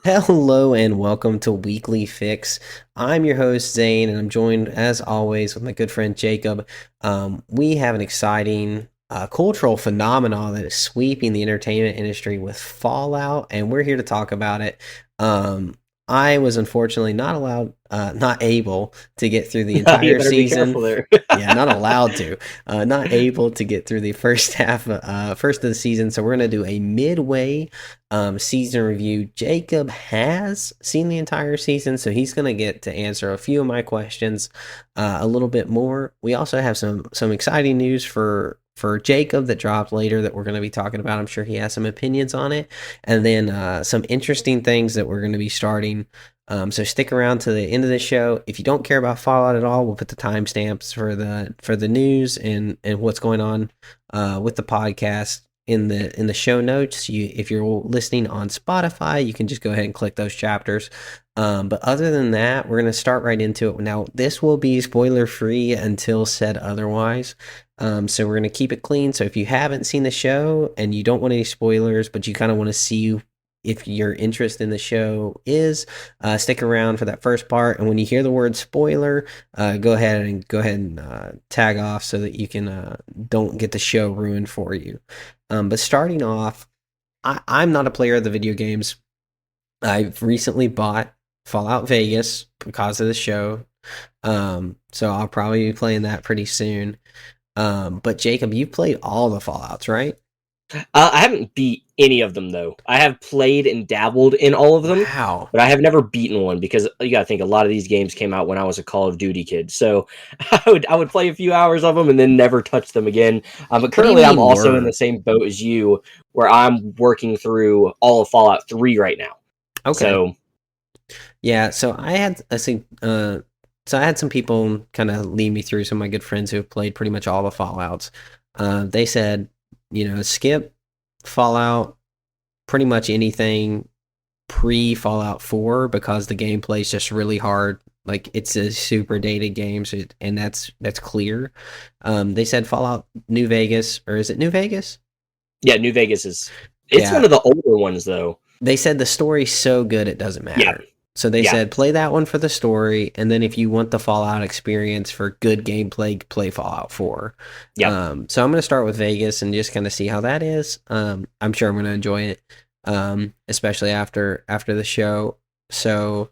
Hello and welcome to Weekly Fix. I'm your host Zane, and I'm joined as always with my good friend Jacob. We have an exciting cultural phenomenon that is sweeping the entertainment industry with Fallout, and we're here to talk about it. I was unfortunately not able to get through the You entire better be season. careful there. Yeah, not allowed to. Not able to get through the first of the season. So we're gonna do a midway season review. Jacob has seen the entire season, so he's gonna get to answer a few of my questions a little bit more. We also have some exciting news for Jacob that dropped later that we're going to be talking about. I'm sure he has some opinions on it, and then some interesting things that we're going to be starting. So stick around to the end of the show. If you don't care about Fallout at all, we'll put the timestamps for the news and what's going on with the podcast in the show notes. If you're listening on Spotify, you can just go ahead and click those chapters. But other than that, we're going to start right into it. Now, this will be spoiler free until said otherwise. So we're going to keep it clean. So if you haven't seen the show and you don't want any spoilers, but you kind of want to see if your interest in the show is, stick around for that first part. And when you hear the word spoiler, go ahead and tag off so that you can don't get the show ruined for you. But starting off, I'm not a player of the video games. I've recently bought Fallout Vegas because of the show. So I'll probably be playing that pretty soon. But Jacob, you've played all the Fallouts, right? I haven't beat any of them though. I have played and dabbled in all of them, Wow. but I have never beaten one because you got to think a lot of these games came out when I was a Call of Duty kid. So I would play a few hours of them and then never touch them again. But What do you currently, I'm mean also in the were? same boat as you, where I'm working through all of Fallout 3 right now. Okay. So Yeah, so I had some people kind of lead me through, some of my good friends who have played pretty much all the Fallouts. They said, skip Fallout, pretty much anything pre Fallout 4 because the gameplay is just really hard. Like it's a super dated game, and that's clear. They said Fallout New Vegas, or is it New Vegas? yeah, New Vegas it's one Yeah, of the older ones though. they said the story's so good it doesn't Yeah, matter. So they yeah, said play that one for the story, and then if you want the Fallout experience for good gameplay, play Fallout 4. yep. So I'm gonna start with Vegas and just kind of see how that is. I'm sure I'm gonna enjoy it, especially after the show. So,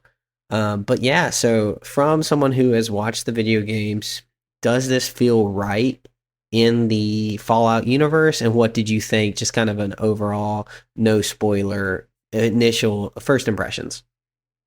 but yeah, so from someone who has watched the video games, does this feel right in the Fallout universe? And what did you think? Just kind of an overall, no spoiler, initial first impressions.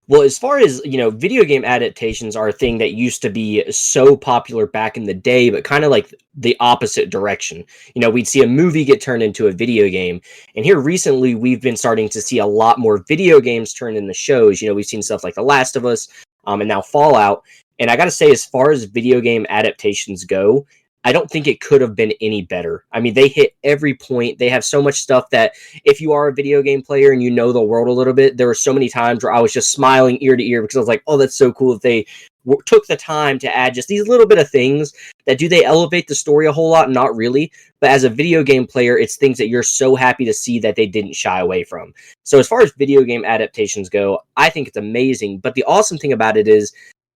Well, as far as, video game adaptations are a thing that used to be so popular back in the day, but kind of like the opposite direction. We'd see a movie get turned into a video game. And here recently, we've been starting to see a lot more video games turned into shows. We've seen stuff like The Last of Us, and now Fallout. And I got to say, as far as video game adaptations go, I don't think it could have been any better. I mean, they hit every point. They have so much stuff that if you are a video game player and you know the world a little bit, there were so many times where I was just smiling ear to ear because I was like, oh, that's so cool that they took the time to add just these little bit of things that do they elevate the story a whole lot? Not really. But as a video game player, it's things that you're so happy to see that they didn't shy away from. So as far as video game adaptations go, I think it's amazing. But the awesome thing about it is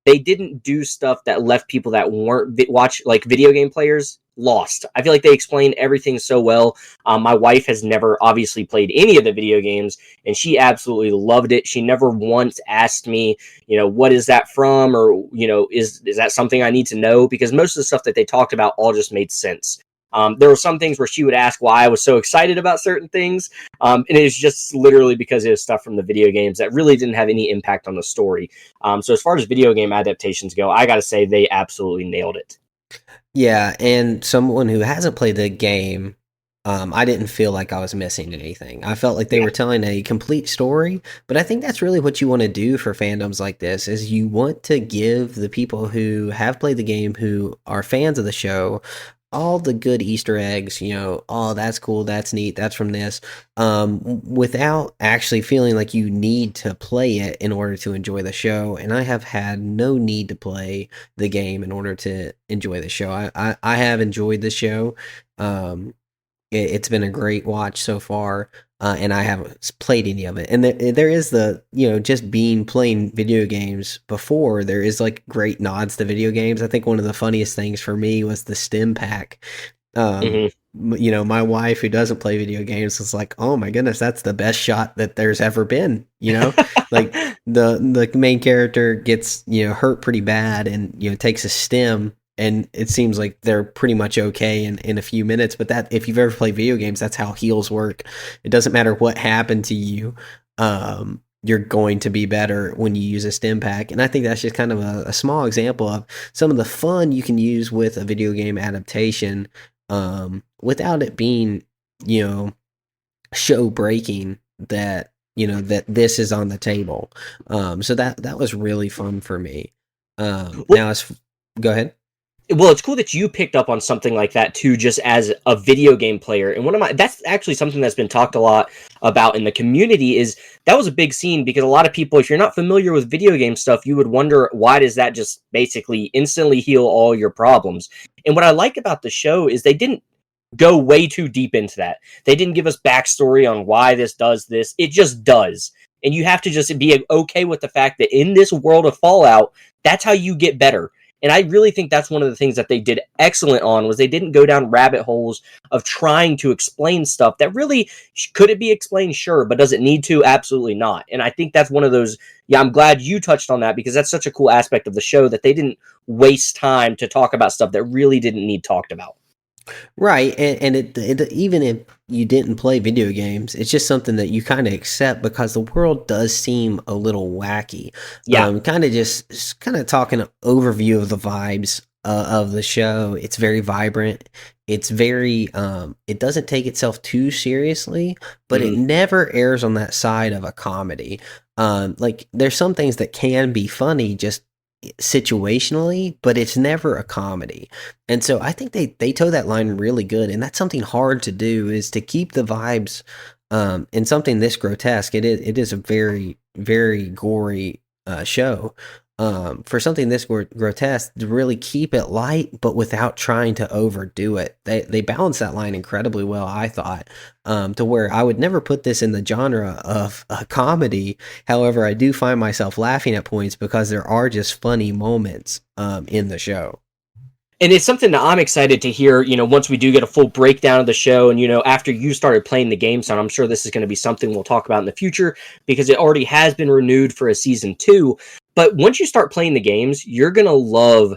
they didn't do stuff that left people that weren't like video game players lost. I feel like they explained everything so well. My wife has never obviously played any of the video games, and she absolutely loved it. She never once asked me, what is that from, or is that something I need to know? Because most of the stuff that they talked about all just made sense. There were some things where she would ask why I was so excited about certain things, and it was just literally because it was stuff from the video games that really didn't have any impact on the story. So as far as video game adaptations go, I got to say they absolutely nailed it. Yeah, and someone who hasn't played the game, I didn't feel like I was missing anything. I felt like they Yeah, were telling a complete story, but I think that's really what you want to do for fandoms like this is you want to give the people who have played the game, who are fans of the show, all the good Easter eggs, oh, that's cool, that's neat, that's from this, without actually feeling like you need to play it in order to enjoy the show. And I have had no need to play the game in order to enjoy the show. I have enjoyed the show. It's been a great watch so far. and I haven't played any of it. And there is the, just being playing video games before, there is like great nods to video games. I think one of the funniest things for me was the stim pack. Hmm. My wife who doesn't play video games was like, "Oh my goodness, that's the best shot that there's ever been." Like the main character gets hurt pretty bad, and takes a stim, and it seems like they're pretty much okay in a few minutes. But that, if you've ever played video games, that's how heals work. It doesn't matter what happened to you. You're going to be better when you use a stim pack. And I think that's just kind of a small example of some of the fun you can use with a video game adaptation, without it being, show breaking, that this is on the table. So that was really fun for me. Well, Go ahead. well, it's cool that you picked up on something like that too, just as a video game player. And that's actually something that's been talked a lot about in the community. Is that was a big scene, because a lot of people, if you're not familiar with video game stuff, you would wonder, why does that just basically instantly heal all your problems? And what I like about the show is they didn't go way too deep into that. They didn't give us backstory on why this does this. It just does. And you have to just be okay with the fact that in this world of Fallout, that's how you get better. And I really think that's one of the things that they did excellent on, was they didn't go down rabbit holes of trying to explain stuff that really, could it be explained? Sure. But does it need to? Absolutely not. And I think that's one of those, yeah, I'm glad you touched on that, because that's such a cool aspect of the show, that they didn't waste time to talk about stuff that really didn't need talked about. Right, and it even if you didn't play video games, it's just something that you kind of accept, because the world does seem a little wacky. Yeah. Kind of just kind of talking an overview of the vibes of the show. It's very vibrant. It's very it doesn't take itself too seriously, but it Mhm. never errs on that side of a comedy. Like, there's some things that can be funny just situationally, but it's never a comedy. And so I think they toe that line really good, and that's something hard to do, is to keep the vibes in something this grotesque. It is a very, very gory show. For something this grotesque, to really keep it light but without trying to overdo it. They balance that line incredibly well, I thought, to where I would never put this in the genre of a comedy. However, I do find myself laughing at points, because there are just funny moments in the show. And it's something that I'm excited to hear, once we do get a full breakdown of the show, and, after you started playing the game, so I'm sure this is going to be something we'll talk about in the future, because it already has been renewed for a season 2. But once you start playing the games, you're going to love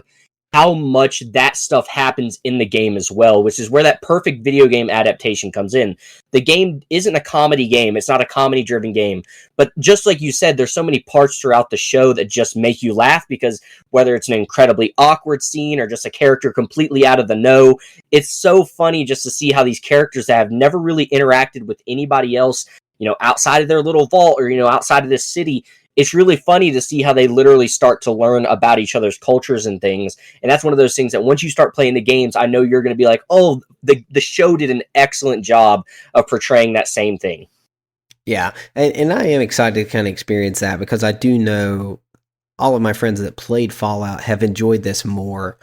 how much that stuff happens in the game as well, which is where that perfect video game adaptation comes in. The game isn't a comedy game. It's not a comedy driven game, but just like you said, there's so many parts throughout the show that just make you laugh, because whether it's an incredibly awkward scene or just a character completely out of the know, it's so funny just to see how these characters that have never really interacted with anybody else, outside of their little vault, or, outside of this city. It's really funny to see how they literally start to learn about each other's cultures and things. And that's one of those things that once you start playing the games, I know you're going to be like, oh, the show did an excellent job of portraying that same thing. Yeah, and I am excited to kind of experience that, because I do know all of my friends that played Fallout have enjoyed this more,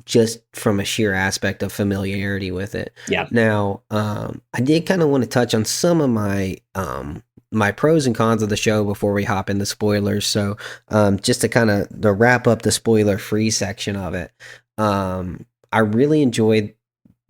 just from a sheer aspect of familiarity with it. Yeah. Now, I did kind of want to touch on some of my pros and cons of the show before we hop into spoilers. So, just to kind of to wrap up the spoiler free section of it, I really enjoyed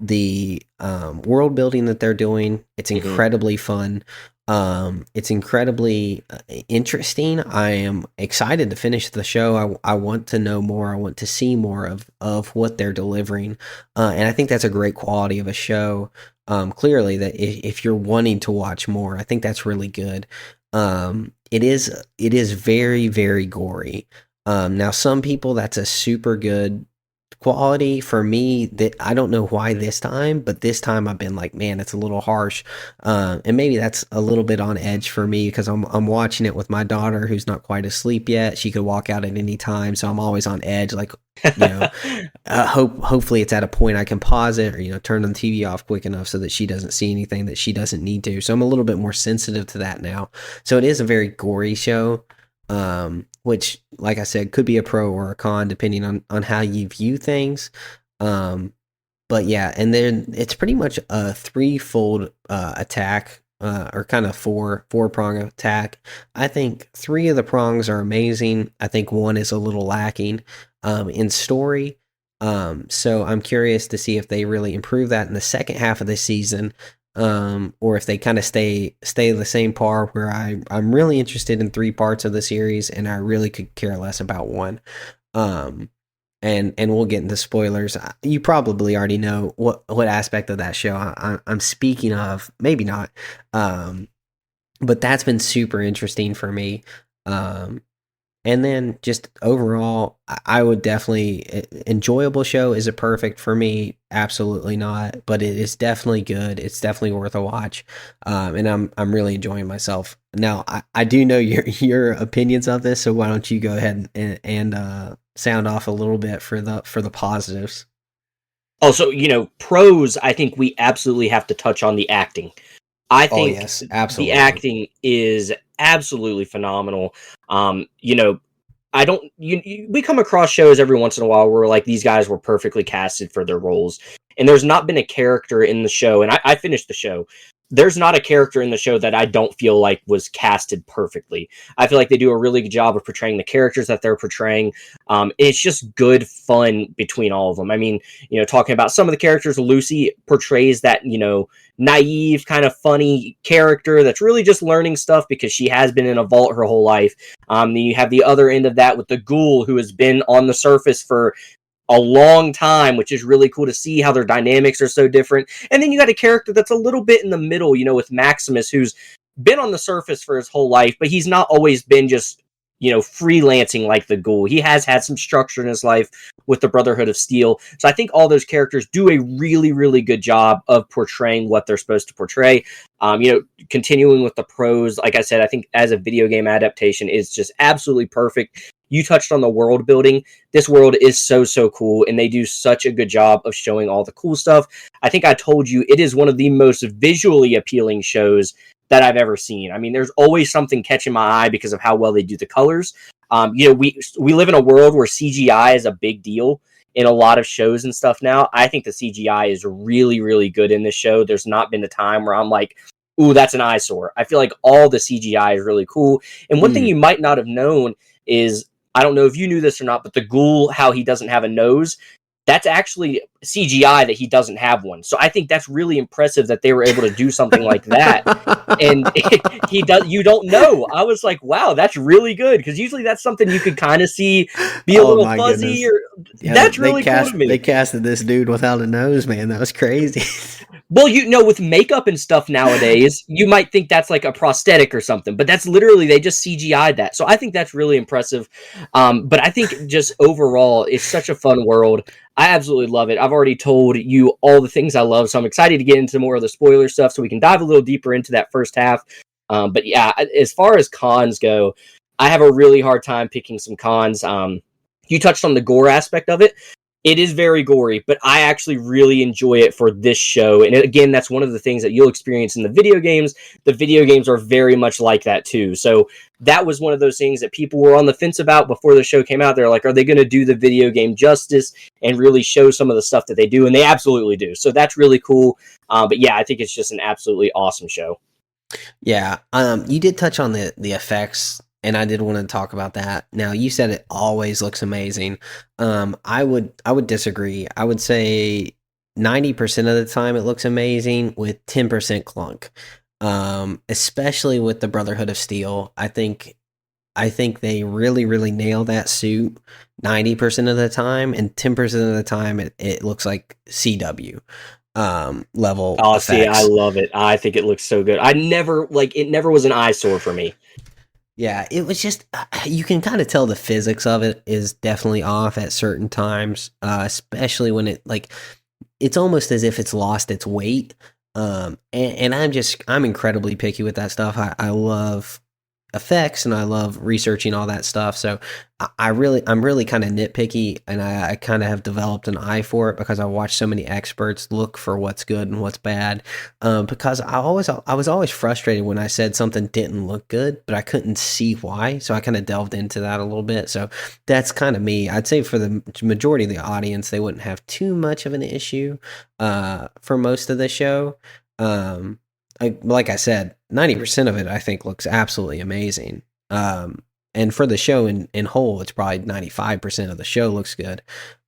the world building that they're doing. It's incredibly fun. It's incredibly interesting. I am excited to finish the show. I want to know more. I want to see more of what they're delivering. And I think that's a great quality of a show. Clearly, that if you're wanting to watch more, I think that's really good. It is very, very gory. Now, some people, that's a super good quality. For me, that I don't know why this time, but this time I've been like, man, it's a little harsh, and maybe that's a little bit on edge for me, because I'm watching it with my daughter, who's not quite asleep yet. She could walk out at any time, so I'm always on edge, like, you know hopefully it's at a point I can pause it, or turn the TV off quick enough so that she doesn't see anything that she doesn't need to. So I'm a little bit more sensitive to that now. So it is a very gory show, which, like I said, could be a pro or a con depending on how you view things. But yeah, and then it's pretty much a threefold attack or kind of four prong attack. I think three of the prongs are amazing. I think one is a little lacking in story. So I'm curious to see if they really improve that in the second half of the season, or if they kind of stay the same par. Where I'm really interested in three parts of the series, and I really could care less about one. Um, and we'll get into spoilers. You probably already know what aspect of that show I'm speaking of. Maybe not, but that's been super interesting for me. Um, and then just overall, I would definitely enjoyable show. Is it perfect for me? Absolutely not. But it is definitely good. It's definitely worth a watch. And I'm really enjoying myself. Now I do know your opinions of this, so why don't you go ahead and sound off a little bit for the positives. Oh, so pros. I think we absolutely have to touch on the acting. I Oh think yes, the absolutely. acting is absolutely phenomenal. You know, I don't. We come across shows every once in a while where like these guys were perfectly casted for their roles, and there's not been a character in the show. And I finished the show. There's not a character in the show that I don't feel like was casted perfectly. I feel like they do a really good job of portraying the characters that they're portraying. It's just good fun between all of them. I mean, talking about some of the characters, Lucy portrays that naive, kind of funny character that's really just learning stuff because she has been in a vault her whole life. Then you have the other end of that with the ghoul who has been on the surface for a long time, which is really cool to see how their dynamics are so different. And then you got a character that's a little bit in the middle, with Maximus, who's been on the surface for his whole life, but he's not always been just freelancing like the ghoul. He has had some structure in his life with the Brotherhood of Steel. So I think all those characters do a really, really good job of portraying what they're supposed to portray. Continuing with the pros, like I said, I think as a video game adaptation is just absolutely perfect. You touched on the world building. This world is so, so cool, and they do such a good job of showing all the cool stuff. I think I told you it is one of the most visually appealing shows that I've ever seen. I mean, there's always something catching my eye because of how well they do the colors. We live in a world where CGI is a big deal in a lot of shows and stuff now. I think the CGI is really, really good in this show. There's not been a time where I'm like, ooh, that's an eyesore. I feel like all the CGI is really cool. And one thing Mm. you might not have known is, I don't know if you knew this or not, but the ghoul, how he doesn't have a nose, that's actually CGI that he doesn't have one. So I think that's really impressive that they were able to do something like that. And he does. You don't know. I was like, wow, that's really good, because usually that's something you could kind of see be a Oh little my fuzzy, goodness. or Yeah, that's really cool to they me. casted this dude without a nose, man. That was crazy. Well, with makeup and stuff nowadays, you might think that's like a prosthetic or something, but that's literally they just CGI'd that. So I think that's really impressive. But I think just overall, it's such a fun world. I absolutely love it. I've already told you all the things I love, so I'm excited to get into more of the spoiler stuff so we can dive a little deeper into that first half. But yeah, as far as cons go, I have a really hard time picking some cons. You touched on the gore aspect of it. It is very gory, but I actually really enjoy it for this show. And again, that's one of the things that you'll experience in the video games. The video games are very much like that too. So that was one of those things that people were on the fence about before the show came out. They're like, are they going to do the video game justice and really show some of the stuff that they do? And they absolutely do. So that's really cool. But yeah, I think it's just an absolutely awesome show. Yeah, you did touch on the effects, and I did want to talk about that. Now, you said it always looks amazing. I would disagree. I would say 90% of the time it looks amazing with 10% clunk. Especially with the Brotherhood of Steel. I think they really nail that suit 90% of the time, and 10% of the time it looks like CW level Oh, see, I effects. love it. I think it looks so good. It never was an eyesore for me. Yeah, it was just you can kind of tell the physics of it is definitely off at certain times, especially when it's almost as if it's lost its weight. And I'm incredibly picky with that stuff. I love effects and I love researching all that stuff. So I'm really kind of nitpicky, and I kind of have developed an eye for it because I watch so many experts look for what's good and what's bad. Because I was always frustrated when I said something didn't look good, but I couldn't see why. So I kind of delved into that a little bit. So that's kind of me. I'd say for the majority of the audience, they wouldn't have too much of an issue for most of the show. Um, like I said, 90% of it I think looks absolutely amazing. And for the show in whole, it's probably 95% of the show looks good.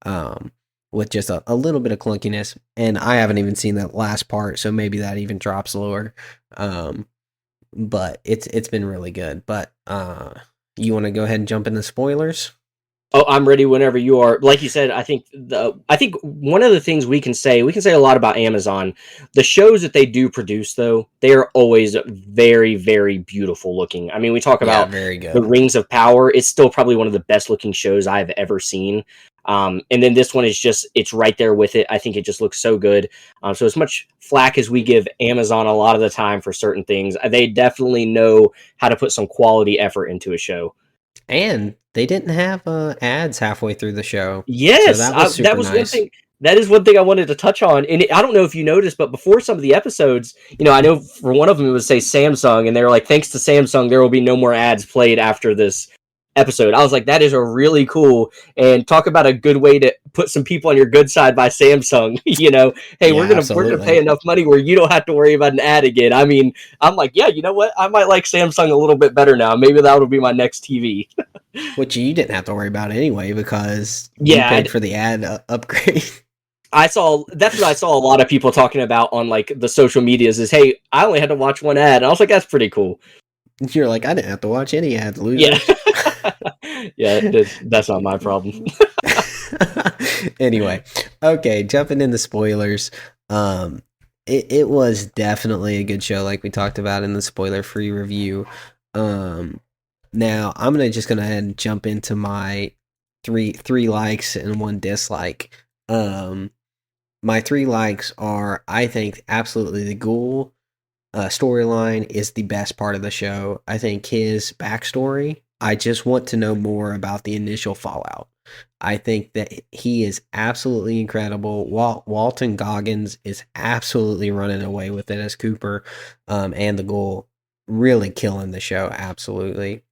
Um, with just a little bit of clunkiness. And I haven't even seen that last part, so maybe that even drops lower. Um, but it's been really good. But you want to go ahead and jump into spoilers? Oh, I'm ready whenever you are. Like you said, I think one of the things we can say a lot about Amazon. The shows that they do produce, though, they are always very, very beautiful looking. I mean, we talk Yeah, about very the good. Rings of Power. It's still probably one of the best looking shows I've ever seen. And then this one is just, it's right there with it. I think it just looks so good. So as much flack as we give Amazon a lot of the time for certain things, they definitely know how to put some quality effort into a show. And they didn't have ads halfway through the show, so Yes, that was that super was one nice. thing. That is one thing I wanted to touch on, and I don't know if you noticed, but before some of the episodes, I know for one of them it would say Samsung, and they were like, "Thanks to Samsung, there will be no more ads played after this episode." I was like, "That is a really cool," and talk about a good way to put some people on your good side by Samsung. Hey, Yeah, we're gonna pay absolutely. enough money where you don't have to worry about an ad again. I mean, I'm like, yeah, you know what? I might like Samsung a little bit better now. Maybe that'll be my next TV. Which you didn't have to worry about anyway because you Yeah, paid for the ad upgrade. I saw that's what I saw a lot of people talking about on like the social medias is, hey, I only had to watch one ad. And I was like, that's pretty cool. You're like, I didn't have to watch any ads, Yeah. losers. Yeah, that's not my problem. Anyway, okay, jumping into spoilers. It was definitely a good show, like we talked about in the spoiler-free review. Um, Now I'm just gonna ahead and jump into my three likes and one dislike. Um, my three likes are, I think, absolutely the Ghoul storyline is the best part of the show. I think his backstory, I just want to know more about the initial fallout. I think that he is absolutely incredible. Walton Goggins is absolutely running away with it as Cooper, and the Ghoul really killing the show. Absolutely.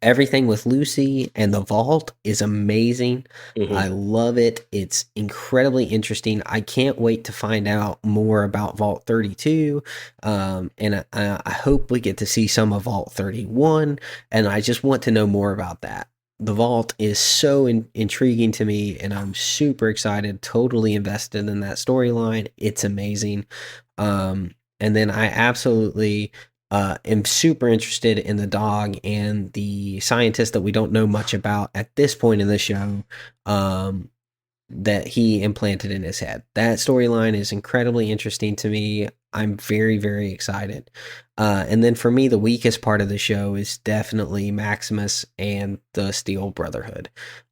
Everything with Lucy and the vault is amazing. Hmm. I love it. It's incredibly interesting. I can't wait to find out more about Vault 32. And I hope we get to see some of Vault 31. And I just want to know more about that. The vault is so intriguing to me, and I'm super excited, totally invested in that storyline. It's amazing. And then I absolutely am super interested in the dog and the scientist that we don't know much about at this point in the show, that he implanted in his head. That storyline is incredibly interesting to me. I'm very, very excited. And then for me, the weakest part of the show is definitely Maximus and the Steel Brotherhood,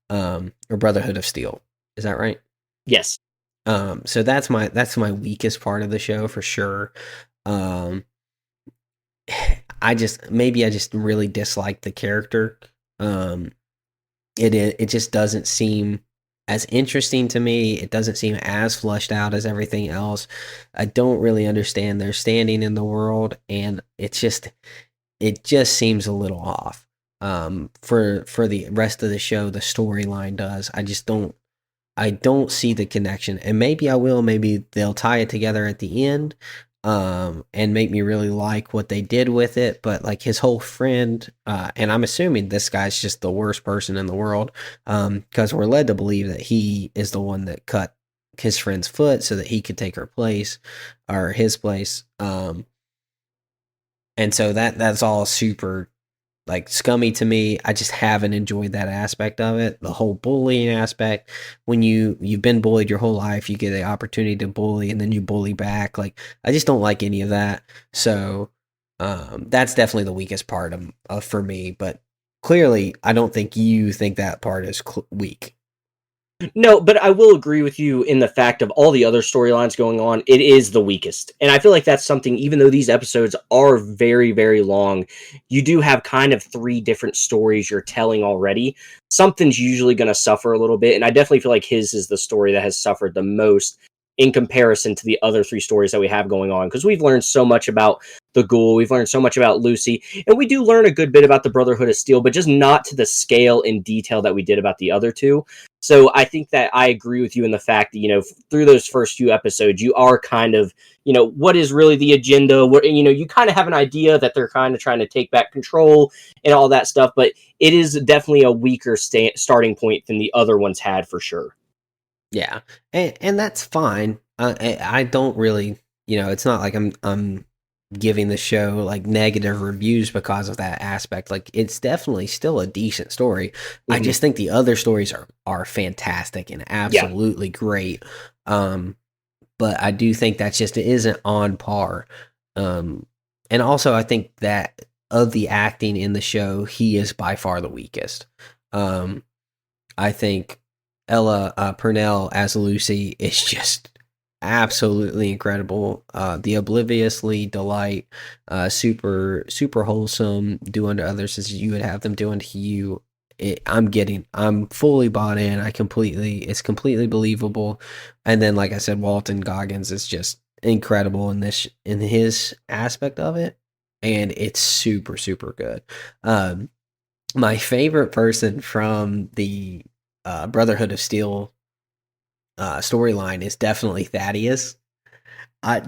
or Brotherhood of Steel. Is that right? Yes. So that's my weakest part of the show for sure. Um, I just really dislike the character. Um, it just doesn't seem as interesting to me. It doesn't seem as flushed out as everything else. I don't really understand their standing in the world, and it just seems a little off. For the rest of the show, the storyline does. I don't see the connection, and maybe I will. Maybe they'll tie it together at the end, and make me really like what they did with it. But like his whole friend, and I'm assuming this guy's just the worst person in the world, because we're led to believe that he is the one that cut his friend's foot so that he could take her place or his place. And so that's all super like scummy to me. I just haven't enjoyed that aspect of it. The whole bullying aspect. When you've been bullied your whole life, you get the opportunity to bully and then you bully back. Like I just don't like any of that. So that's definitely the weakest part of for me. But clearly, I don't think you think that part is weak. No, but I will agree with you in the fact of all the other storylines going on, it is the weakest. And I feel like that's something, even though these episodes are very, very long, you do have kind of three different stories you're telling already. Something's usually going to suffer a little bit. And I definitely feel like his is the story that has suffered the most in comparison to the other three stories that we have going on. Because we've learned so much about the Ghoul. We've learned so much about Lucy, and we do learn a good bit about the Brotherhood of Steel, but just not to the scale and detail that we did about the other two. So I think that I agree with you in the fact that, through those first few episodes, you are kind of, what is really the agenda? What, you kind of have an idea that they're kind of trying to take back control and all that stuff, but it is definitely a weaker starting point than the other ones had for sure. Yeah, and that's fine. I don't really, it's not like I'm giving the show like negative reviews because of that aspect. Like, it's definitely still a decent story. I just think the other stories are fantastic and absolutely great. But I do think that's just, it isn't on par. And also I think that of the acting in the show, he is by far the weakest. I think Ella Purnell as Lucy is just absolutely incredible. The obliviously delight, super wholesome, do unto others as you would have them do unto you. I'm fully bought in. It's completely believable. And then, like I said, Walton Goggins is just incredible in his aspect of it, and it's super good. My favorite person from the Brotherhood of Steel storyline is definitely Thaddeus. I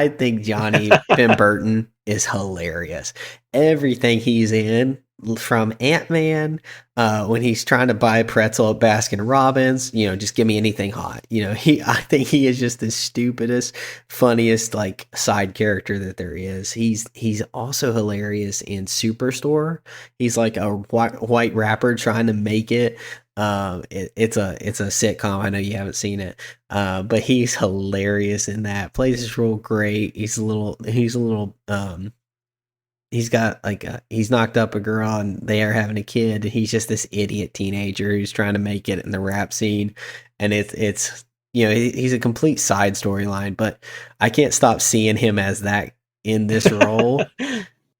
think Johnny Burton is hilarious. Everything he's in, from Ant-Man, when he's trying to buy a pretzel at Baskin Robbins, just give me anything hot. I think he is just the stupidest, funniest like side character that there is. He's also hilarious in Superstore. He's like a white rapper trying to make it. It's a sitcom. I know you haven't seen it, but he's hilarious in that. Plays his role great. He's a little he's got like he's knocked up a girl and they are having a kid. And he's just this idiot teenager who's trying to make it in the rap scene, and it's he's a complete side storyline. But I can't stop seeing him as that in this role.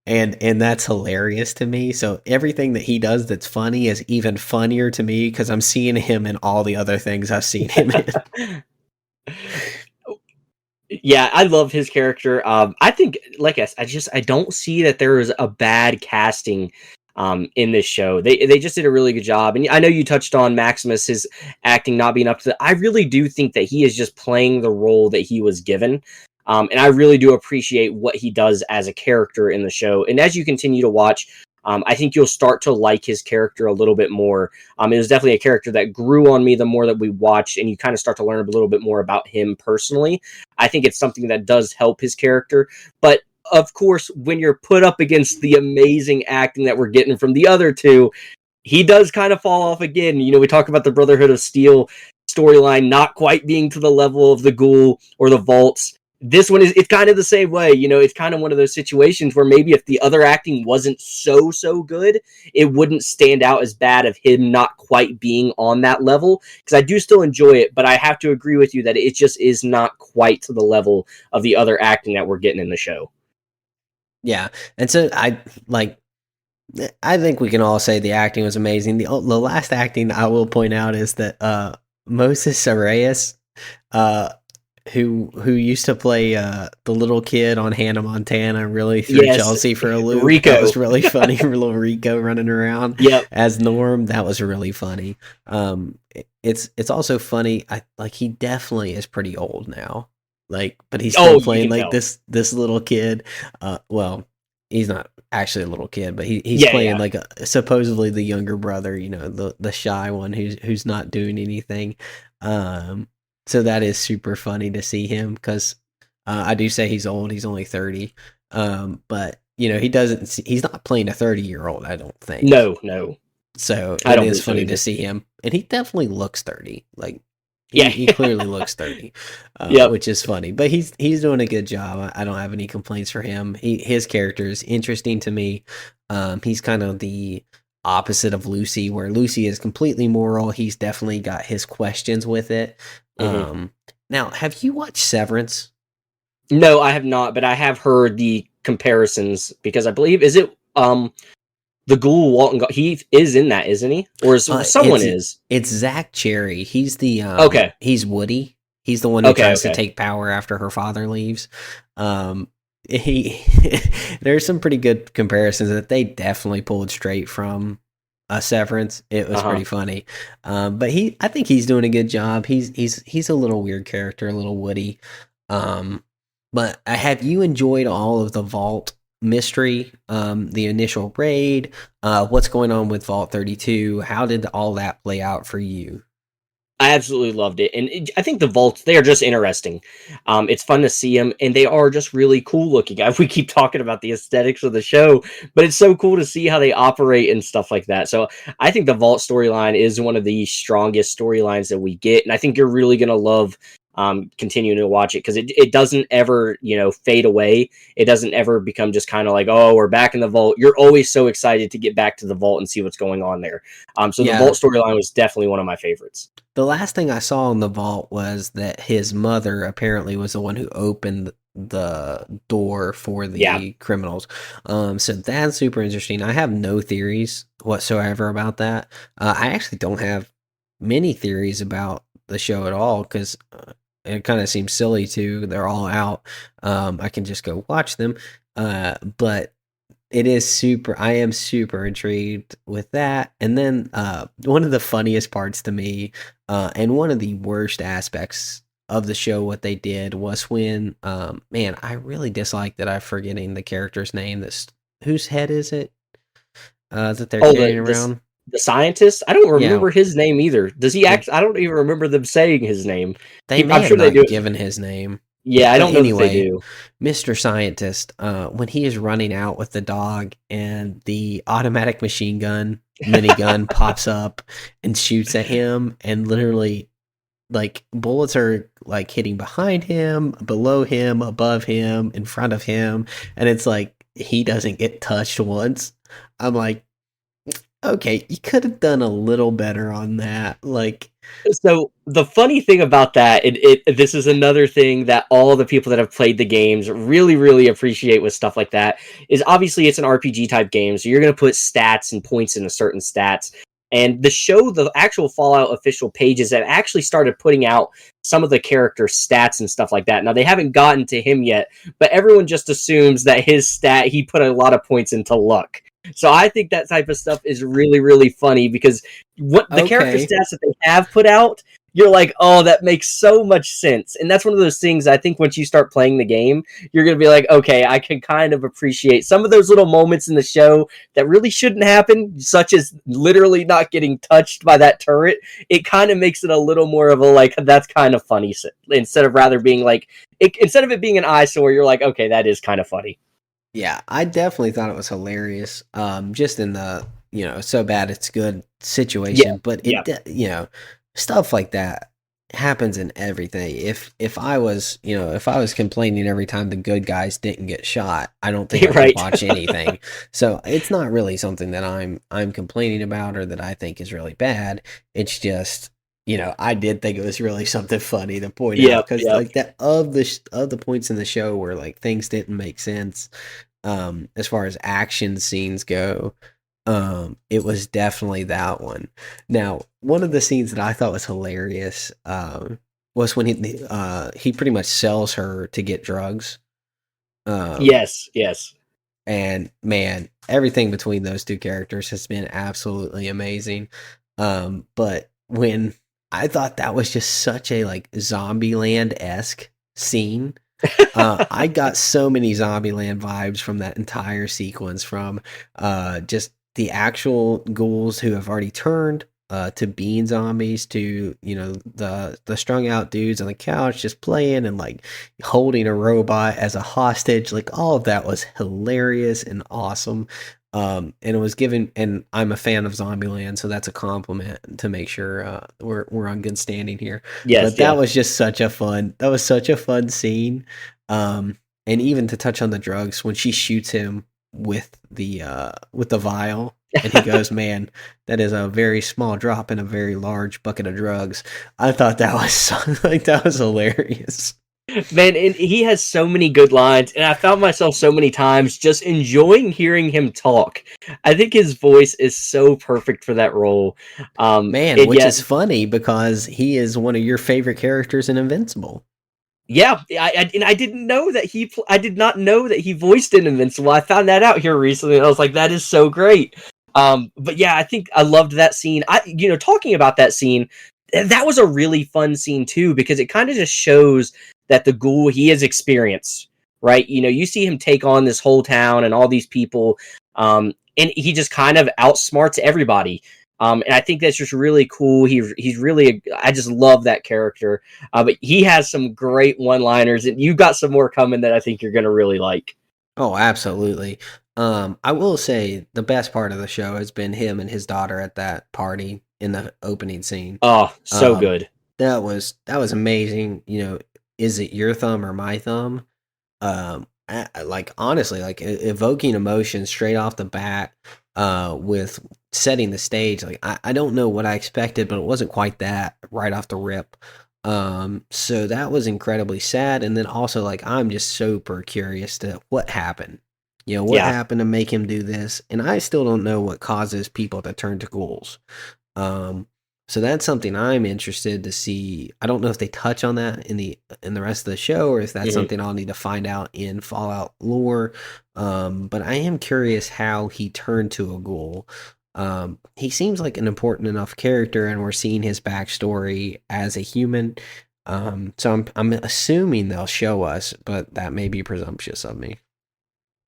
And that's hilarious to me. So everything that he does that's funny is even funnier to me because I'm seeing him in all the other things I've seen him in. Yeah, I love his character. I think, like I don't see that there is a bad casting in this show. They just did a really good job. And I know you touched on Maximus, his acting not being up to I really do think that he is just playing the role that he was given. And I really do appreciate what he does as a character in the show. And as you continue to watch, I think you'll start to like his character a little bit more. It was definitely a character that grew on me the more that we watched, and you kind of start to learn a little bit more about him personally. I think it's something that does help his character. But of course, when you're put up against the amazing acting that we're getting from the other two, he does kind of fall off again. We talk about the Brotherhood of Steel storyline not quite being to the level of the Ghoul or the Vaults. This one it's kind of the same way. It's kind of one of those situations where maybe if the other acting wasn't so good, it wouldn't stand out as bad of him not quite being on that level, because I do still enjoy it, but I have to agree with you that it just is not quite to the level of the other acting that we're getting in the show. Yeah. And so I think we can all say the acting was amazing. The last acting I will point out is that Moses Arias, who used to play the little kid on Hannah Montana, really threw Chelsea for a loop. Rico. That was really funny. Little Rico running around as Norm. That was really funny. It's also funny. He definitely is pretty old now. But he's still playing like this little kid. Well, he's not actually a little kid, but he's playing like supposedly the younger brother. The shy one who's not doing anything. So that is super funny to see him, because I do say he's old. He's only 30. But he's not playing a 30-year-old, I don't think. No. So it is funny to see him. And he definitely looks 30. He clearly looks 30, which is funny. But he's doing a good job. I don't have any complaints for him. His character is interesting to me. He's kind of the opposite of Lucy, where Lucy is completely moral. He's definitely got his questions with it. Now, have you watched Severance? No, I have not, but I have heard the comparisons, because I believe, is it the Ghoul Walton? He is in that, isn't he? Or someone is? It's Zach Cherry. He's the he's Woody. He's the one who tries to take power after her father leaves. he there's some pretty good comparisons that they definitely pulled straight from Severance. It was Uh-huh. pretty funny, but I think he's doing a good job. He's a little weird character, a little Woody. Um, but have you enjoyed all of the Vault mystery? The initial raid. What's going on with Vault 32? How did all that play out for you? I absolutely loved it, and I think the vaults, they are just interesting. It's fun to see them, and they are just really cool looking. We keep talking about the aesthetics of the show, but it's so cool to see how they operate and stuff like that. So I think the vault storyline is one of the strongest storylines that we get, and I think you're really gonna love continuing to watch it because it doesn't ever fade away. It doesn't ever become just kind of like, oh, we're back in the vault. You're always so excited to get back to the vault and see what's going on there. So the Yeah, vault storyline was definitely one of my favorites. the last thing I saw in the vault was that his mother apparently was the one who opened the door for Yeah. the criminals. So that's super interesting. I have no theories whatsoever about that. I actually don't have many theories about the show at all because it kind of seems silly too. They're all out. I can just go watch them. But it is super. I am super intrigued with that. And then one of the funniest parts to me, and one of the worst aspects of the show, what they did was when, man, I really dislike that I'm forgetting the character's name. This whose head is it that they're Oh, carrying around? the scientist. I don't Yeah, remember his name either. Does he the act? I don't even remember them saying his name. they may I'm have sure they do not it. given his name. Yeah, I But don't know that they anyway, do. Mr. Scientist, when he is running out with the dog and the automatic machine gun minigun pops up and shoots at him, and literally, like, bullets are like hitting behind him, below him, above him, in front of him, and it's like he doesn't get touched once. I'm like, okay, you could have done a little better on that. Like, So the funny thing about that, this is another thing that all the people that have played the games really, really appreciate with stuff like that. Is obviously it's an RPG type game, so you're going to put stats and points into certain stats. And the actual Fallout official pages have actually started putting out some of the character stats and stuff like that. Now they haven't gotten to him yet, but everyone just assumes that he put a lot of points into luck. So I think that type of stuff is really, really funny because what the character okay, stats that they have put out, you're like, oh, that makes so much sense. And that's one of those things I think once you start playing the game, you're going to be like, okay, I can kind of appreciate some of those little moments in the show that really shouldn't happen, such as literally not getting touched by that turret. It kind of makes it a little more of a like, that's kind of funny instead of rather being like, instead of it being an eyesore, you're like, okay, that is kind of funny. yeah, I definitely thought it was hilarious. Just in the so bad it's good Yeah. situation, but Yeah. stuff like that happens in everything. If I was if I was complaining every time the good guys didn't get shot, I don't think I could Right. watch anything. So it's not really something that I'm complaining about or that I think is really bad. It's just I did think it was really something funny to point out Yep. because Yep. like that of the points in the show where like things didn't make sense as far as action scenes go. It was definitely that one. Now, one of the scenes that I thought was hilarious was when he pretty much sells her to get drugs. Um, Yes. Yes. and man, everything between those two characters has been absolutely amazing. But when I thought that was just such a like Zombieland esque scene. I got so many Zombieland vibes from that entire sequence, from just the actual ghouls who have already turned to being zombies, to the strung out dudes on the couch just playing and like holding a robot as a hostage. Like all of that was hilarious and awesome. And it was given, and I'm a fan of Zombieland, so that's a compliment to make sure we're on good standing here. Yes. But Yeah. that was such a fun scene. And even to touch on the drugs, when she shoots him with the vial, and he goes, "Man, that is a very small drop in a very large bucket of drugs." I thought that was like that was hilarious. Man, and he has so many good lines, and I found myself so many times just enjoying hearing him talk. I think his voice is so perfect for that role. Man, And which yet, is funny because he is one of your favorite characters in Invincible. Yeah, and I didn't know that I did not know that he voiced in Invincible. I found that out here recently, and I was like, that is so great. But yeah, I think I loved that scene. Talking about that scene, that was a really fun scene too, because it kind of just shows that the ghoul, he has experience, right? You see him take on this whole town and all these people, and he just kind of outsmarts everybody. And I think that's just really cool. He's really, I just love that character. But he has some great one-liners, and you got some more coming that I think you're gonna really like. Oh, absolutely. I will say the best part of the show has been him and his daughter at that party in the opening scene. Oh, so Um, good. that was amazing. Is it your thumb or my thumb? Like honestly, like evoking emotion straight off the bat, with setting the stage. Like I don't know what I expected, but it wasn't quite that right off the rip. So that was incredibly sad, and then also like I'm just super curious to what happened. What Yeah. happened to make him do this, and I still don't know what causes people to turn to ghouls. Um, so that's something I'm interested to see. I don't know if they touch on that in the rest of the show, or if that's Mhm. something I'll need to find out in Fallout lore. But I am curious how he turned to a ghoul. He seems like an important enough character, and we're seeing his backstory as a human. So I'm assuming they'll show us, but that may be presumptuous of me.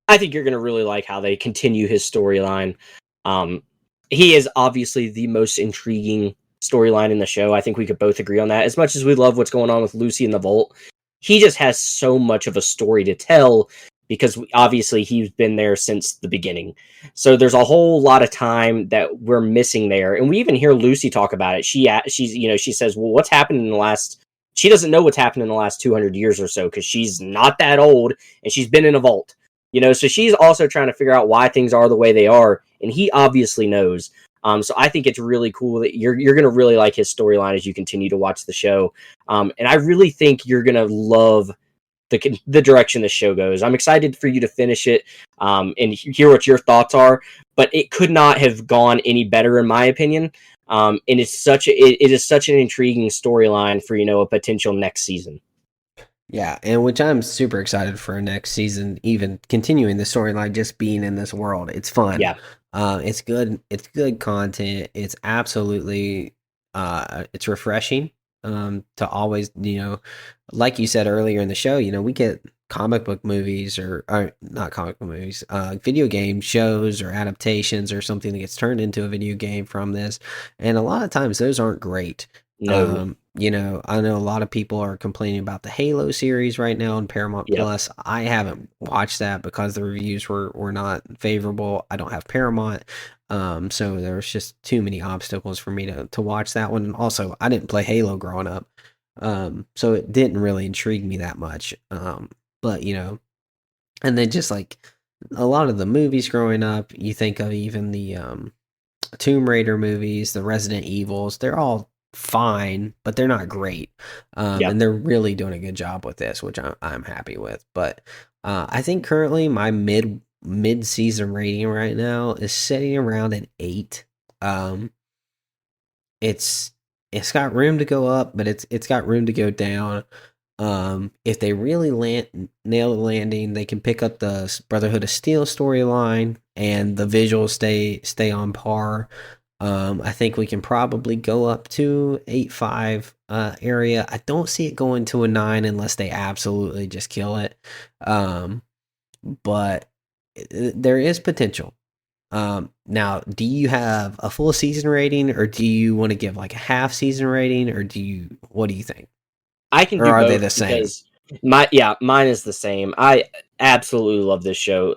I think you're gonna really like how they continue his storyline. Um, he is obviously the most intriguing storyline in the show. I think we could both agree on that. As much as we love what's going on with Lucy in the Vault, he just has so much of a story to tell because obviously he's been there since the beginning. So there's a whole lot of time that we're missing there, and we even hear Lucy talk about it. She says, "Well, what's happened in the last?" She doesn't know what's happened in the last 200 years or so because she's not that old and she's been in a vault. So she's also trying to figure out why things are the way they are, and he obviously knows. So I think it's really cool that you're going to really like his storyline as you continue to watch the show. And I really think you're going to love the direction the show goes. I'm excited for you to finish it, and hear what your thoughts are. But it could not have gone any better, in my opinion. And it is such an intriguing storyline for a potential next season. Yeah, and which I'm super excited for next season, even continuing the storyline, just being in this world. It's fun. Yeah, It's good. It's good content. It's absolutely, it's refreshing. To always, like you said earlier in the show, we get comic book movies or not comic book movies, video game shows or adaptations or something that gets turned into a video game from this, and a lot of times those aren't great. no, I know a lot of people are complaining about the Halo series right now on Paramount yep, Plus. I haven't watched that because the reviews were not favorable. I don't have Paramount. So there was just too many obstacles for me to watch that one. And also, I didn't play Halo growing up. So it didn't really intrigue me that much. But and then just like a lot of the movies growing up, you think of even the Tomb Raider movies, the Resident Evils, they're all fine, but they're not great. yep. And they're really doing a good job with this, which I'm happy with. But I think currently my mid season rating right now is sitting around an 8. Um, it's it's got room to go up, but it's got room to go down. If they really nail the landing, they can pick up the Brotherhood of Steel storyline, and the visuals stay on par. I think we can probably go up to 8.5 area. I don't see it going to a 9 unless they absolutely just kill it. But there is potential. Now, do you have a full season rating, or do you want to give like a half season rating, or what do you think? I can Or do are they both the same? because mine is the same. I absolutely love this show.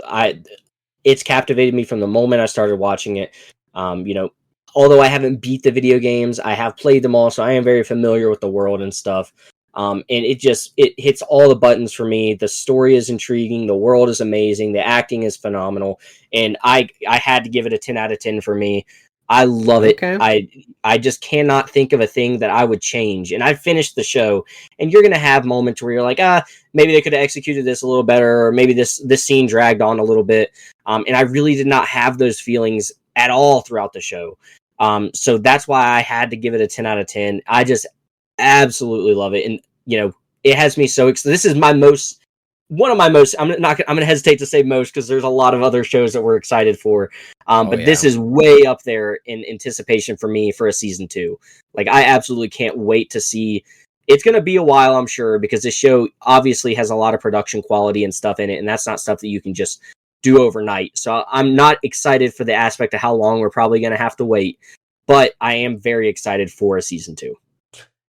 It's captivated me from the moment I started watching it. Um, you know, Although I haven't beat the video games, I have played them all, so I am very familiar with the world and stuff. And it hits all the buttons for me. The story is intriguing, the world is amazing, the acting is phenomenal, and I had to give it a 10 out of 10 for me. I love it. Okay. I just cannot think of a thing that I would change. And I finished the show, and you're gonna have moments where you're like, maybe they could have executed this a little better, or maybe this scene dragged on a little bit. And I really did not have those feelings at all throughout the show. So that's why I had to give it a 10 out of 10. I just absolutely love it. And it has me so excited. This is my most one of my most. I'm going to hesitate to say most because there's a lot of other shows that we're excited for. Oh But this yeah. is way up there in anticipation for me for a season 2. Like I absolutely can't wait to see. It's going to be a while, I'm sure, because this show obviously has a lot of production quality and stuff in it, and that's not stuff that you can just do overnight. So I'm not excited for the aspect of how long we're probably going to have to wait, but I am very excited for a season 2.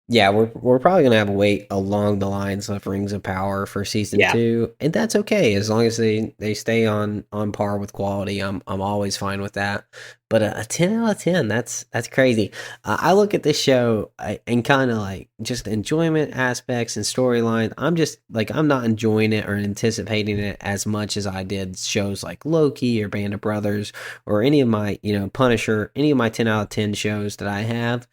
Yeah, we're probably gonna have a wait along the lines of Rings of Power for season Yeah. 2, and that's okay as long as they stay on par with quality. I'm always fine with that. But a 10 out of 10, that's crazy. I look at this show and kind of like just enjoyment aspects and storyline. I'm just like I'm not enjoying it or anticipating it as much as I did shows like Loki or Band of Brothers or any of my Punisher, any of my 10 out of 10 shows that I have.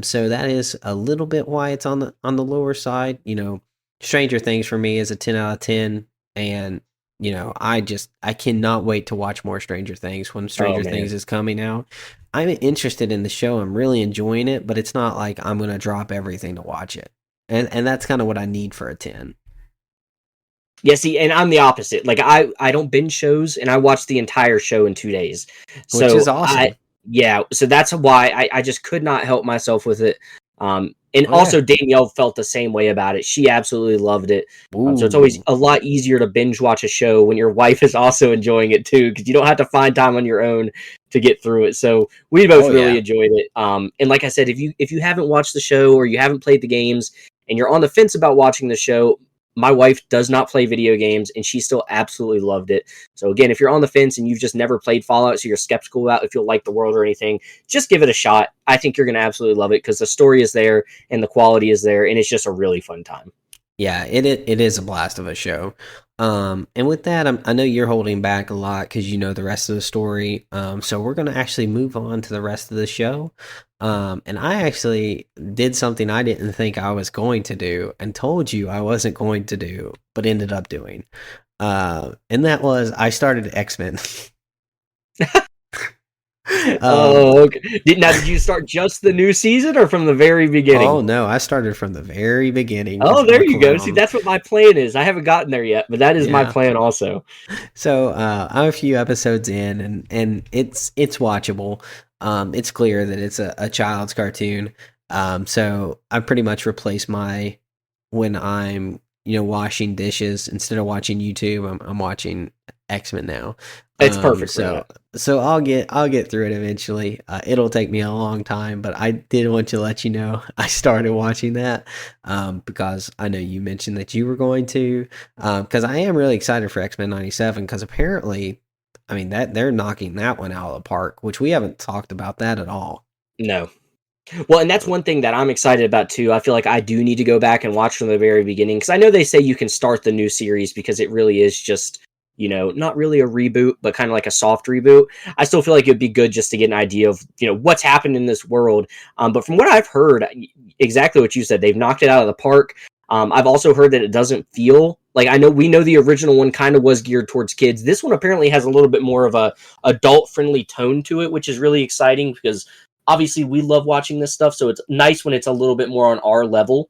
So that is a little bit why it's on the lower side. Stranger Things for me is a 10 out of 10, and I cannot wait to watch more Stranger Things when Oh Stranger man. Things is coming out. I'm interested in the show. I'm really enjoying it, but it's not like I'm gonna drop everything to watch it, and that's kind of what I need for a 10. Yeah, see, and I'm the opposite. Like I don't binge shows, and I watch the entire show in 2 days. Which is So awesome. yeah, so that's why I just could not help myself with it. And Oh yeah. also Danielle felt the same way about it. She absolutely loved it. So it's always Ooh. a lot easier to binge watch a show when your wife is also enjoying it too, because you don't have to find time on your own to get through it. So we both Oh really yeah. enjoyed it. And like I said, if you haven't watched the show or you haven't played the games and you're on the fence about watching the show, my wife does not play video games and she still absolutely loved it. So again, if you're on the fence and you've just never played Fallout, so you're skeptical about if you'll like the world or anything, just give it a shot. I think you're going to absolutely love it because the story is there and the quality is there, and it's just a really fun time. Yeah, it is a blast of a show. And with that, I know you're holding back a lot because you know the rest of the story. So we're gonna actually move on to the rest of the show. And I actually did something I didn't think I was going to do and told you I wasn't going to do, but ended up doing. And that was I started X-Men. um, Oh, okay. Did you start just the new season or from the very oh beginning? no, I started from the very beginning because Oh, I'm a there you go. See, clown. that's what my plan is. I haven't gotten there yet, but that is my Yeah. plan also. So I'm a few episodes in, and it's watchable. It's clear that it's a child's cartoon. So I pretty much replace my when I'm washing dishes instead of watching YouTube. I'm watching X-Men now. It's perfect for So that. I'll get through it eventually. It'll take me a long time, but I did want to let you know I started watching that because I know you mentioned that you were going to. Because I am really excited for X-Men '97 because apparently, I mean that they're knocking that one out of the park, which we haven't talked about that at all. No. Well, and that's one thing that I'm excited about too. I feel like I do need to go back and watch from the very beginning because I know they say you can start the new series because it really is just, not really a reboot, but kind of like a soft reboot. I still feel like it'd be good just to get an idea of, what's happened in this world. But from what I've heard, exactly what you said, they've knocked it out of the park. I've also heard that it doesn't feel like we know the original one kind of was geared towards kids. This one apparently has a little bit more of a adult friendly tone to it, which is really exciting because obviously we love watching this stuff, so it's nice when it's a little bit more on our level.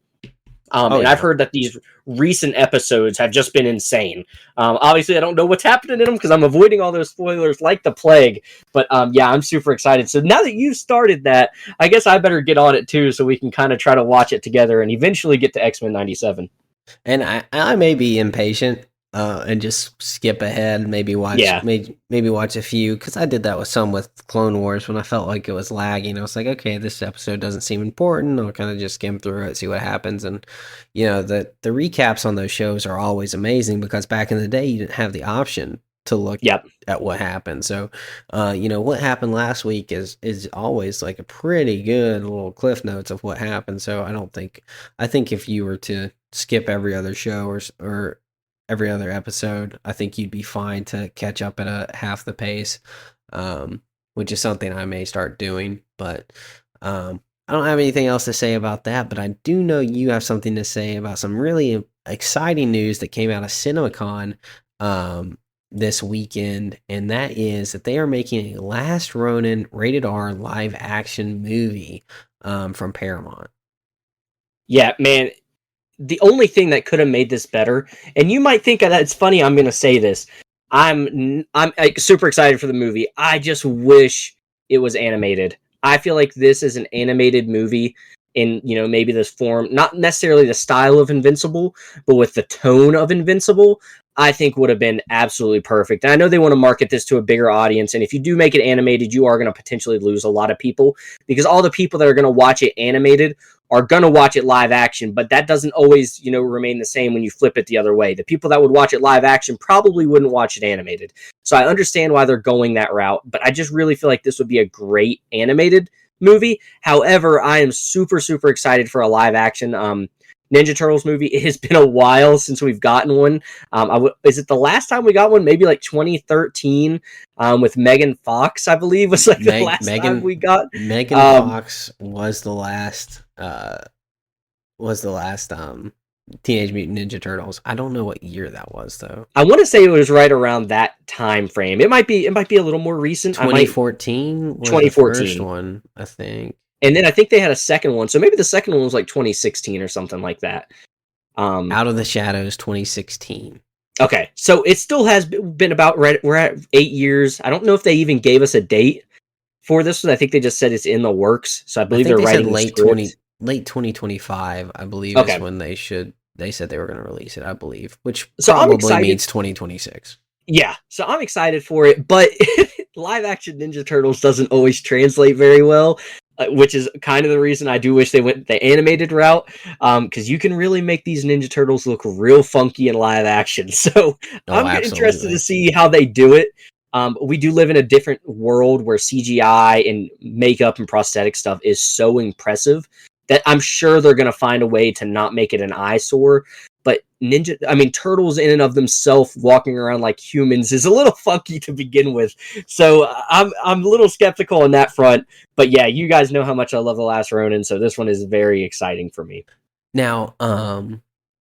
Oh And I've yeah. heard that these recent episodes have just been insane. Obviously, I don't know what's happening in them because I'm avoiding all those spoilers like the plague. But yeah, I'm super excited. So now that you've started that, I guess I better get on it too, so we can kind of try to watch it together and eventually get to X-Men '97. And I may be impatient and just skip ahead, Yeah, maybe watch a few because I did that with some with Clone Wars when I felt like it was lagging. I was like, okay, this episode doesn't seem important. I'll kind of just skim through it, see what happens, and the recaps on those shows are always amazing because back in the day you didn't have the option to look yep. at what happened. So, what happened last week is always like a pretty good little cliff notes of what happened. So I think if you were to skip every other show or every other episode, I think you'd be fine to catch up at a half the pace, which is something I may start doing. But I don't have anything else to say about that. But I do know you have something to say about some really exciting news that came out of CinemaCon this weekend, and that is that they are making a Last Ronin rated R live action movie from Paramount. Yeah, man. the only thing that could have made this better, and you might think that it's funny I'm going to say this, I'm like, super excited for the movie. I just wish it was animated. I feel like this is an animated movie in, maybe this form, not necessarily the style of Invincible, but with the tone of Invincible, I think would have been absolutely perfect. And I know they want to market this to a bigger audience, and if you do make it animated, you are going to potentially lose a lot of people, because all the people that are going to watch it animated are going to watch it live action, but that doesn't always, remain the same when you flip it the other way. The people that would watch it live action probably wouldn't watch it animated. So I understand why they're going that route, but I just really feel like this would be a great animated movie. However, I am super, super excited for a live action Ninja Turtles movie. It has been a while since we've gotten one. Is it the last time we got one? Maybe like 2013 with Megan Fox, I believe, was like the last time we got. Megan Fox was the last. Teenage Mutant Ninja Turtles. I don't know what year that was though. I want to say it was right around that time frame. It might be a little more recent. 2014 was 2014. The first one, I think. And then I think they had a second one. So maybe the second one was like 2016 or something like that. Out of the Shadows 2016. Okay. So it still has been about, we're at 8 years. I don't know if they even gave us a date for this one. I think they just said it's in the works. So I believe they're writing late 2025, I believe, is when they said they were going to release it, I believe, which probably means 2026. Yeah, so I'm excited for it, but live action Ninja Turtles doesn't always translate very well, which is kind of the reason I do wish they went the animated route, because you can really make these Ninja Turtles look real funky in live action. So I'm interested to see how they do it. We do live in a different world where CGI and makeup and prosthetic stuff is so impressive that I'm sure they're going to find a way to not make it an eyesore. But turtles in and of themselves walking around like humans is a little funky to begin with. So I'm a little skeptical on that front. But yeah, you guys know how much I love The Last Ronin, so this one is very exciting for me. Now,